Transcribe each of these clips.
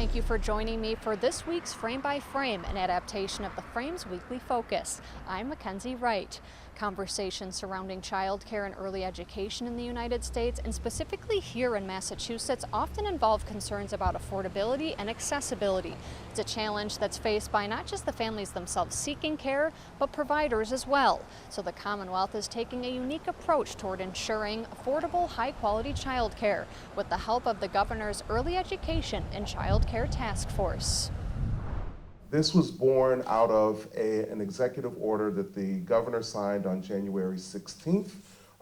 Thank you for joining me for this week's Frame by Frame, an adaptation of the Frame's weekly focus. I'm Mackenzie Wright. Conversations surrounding childcare and early education in the United States, and specifically here in Massachusetts, often involve concerns about affordability and accessibility. It's a challenge that's faced by not just the families themselves seeking care, but providers as well. So the Commonwealth is taking a unique approach toward ensuring affordable, high-quality childcare with the help of the Governor's Early Education and Child Care Task Force. This was born out of an executive order that the governor signed on January 16th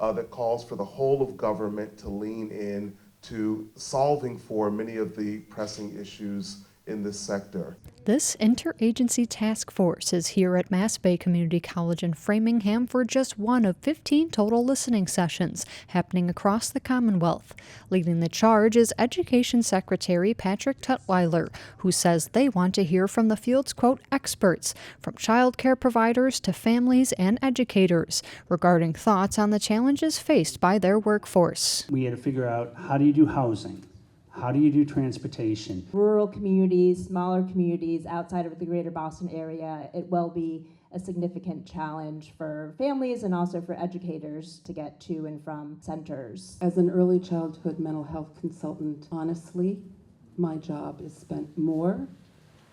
that calls for the whole of government to lean in to solving for many of the pressing issues in this sector. This interagency task force is here at Mass Bay Community College in Framingham for just one of 15 total listening sessions happening across the Commonwealth. Leading the charge is Education Secretary Patrick Tutwiler, who says they want to hear from the field's, quote, experts, from child care providers to families and educators, regarding thoughts on the challenges faced by their workforce. We had to figure out, how do you do housing? How do you do transportation? Rural communities, smaller communities outside of the greater Boston area, it will be a significant challenge for families and also for educators to get to and from centers. As an early childhood mental health consultant, honestly, my job is spent more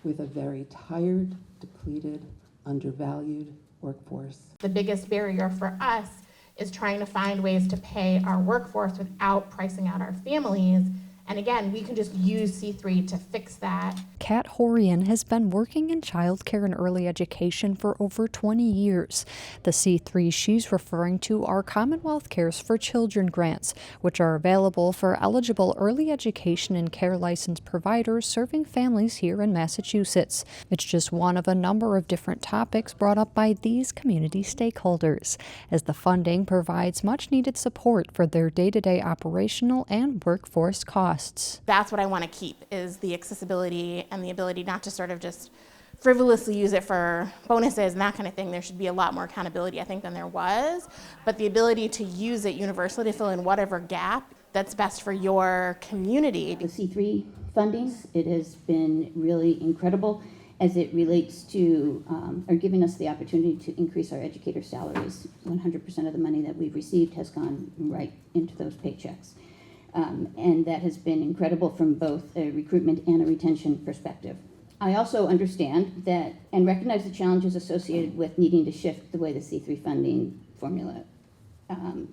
with a very tired, depleted, undervalued workforce. The biggest barrier for us is trying to find ways to pay our workforce without pricing out our families. And again, we can just use C3 to fix that. Kat Horian has been working in childcare and early education for over 20 years. The C3 she's referring to are Commonwealth Cares for Children grants, which are available for eligible early education and care licensed providers serving families here in Massachusetts. It's just one of a number of different topics brought up by these community stakeholders, as the funding provides much needed support for their day-to-day operational and workforce costs. That's what I want to keep, is the accessibility and the ability not to sort of just frivolously use it for bonuses and that kind of thing. There should be a lot more accountability, I think, than there was. But the ability to use it universally to fill in whatever gap that's best for your community. The C3 funding, it has been really incredible as it relates to, or giving us the opportunity to increase our educator salaries. 100% of the money that we've received has gone right into those paychecks. And that has been incredible from both a recruitment and a retention perspective. I also understand that and recognize the challenges associated with needing to shift the way the C3 funding formula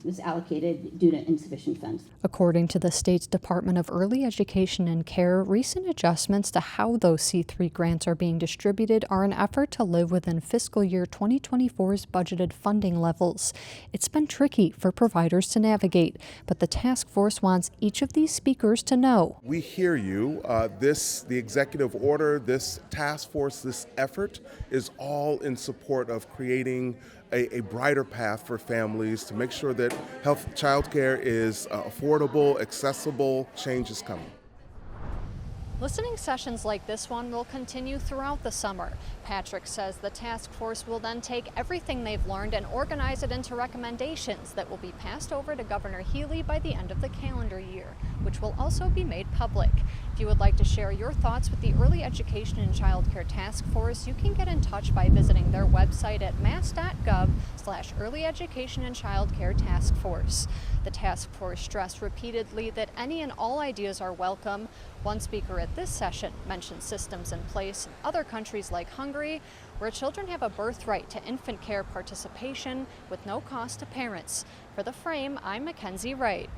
was allocated due to insufficient funds. According to the state's Department of Early Education and Care, recent adjustments to how those C3 grants are being distributed are an effort to live within fiscal year 2024's budgeted funding levels. It's been tricky for providers to navigate, but the task force wants each of these speakers to know. We hear you. The executive order, this task force, this effort is all in support of creating a brighter path for families to make sure that childcare is affordable, accessible. Change is coming. Listening sessions like this one will continue throughout the summer. Patrick says the task force will then take everything they've learned and organize it into recommendations that will be passed over to Governor Healy by the end of the calendar year, which will also be made public. If you would like to share your thoughts with the Early Education and Child Care Task Force, you can get in touch by visiting their website at mass.gov/Early Education and Child Care Task Force. The task force stressed repeatedly that any and all ideas are welcome. One speaker at this session mentioned systems in place in other countries like Hungary, where children have a birthright to infant care participation with no cost to parents. For The Frame, I'm Mackenzie Wright.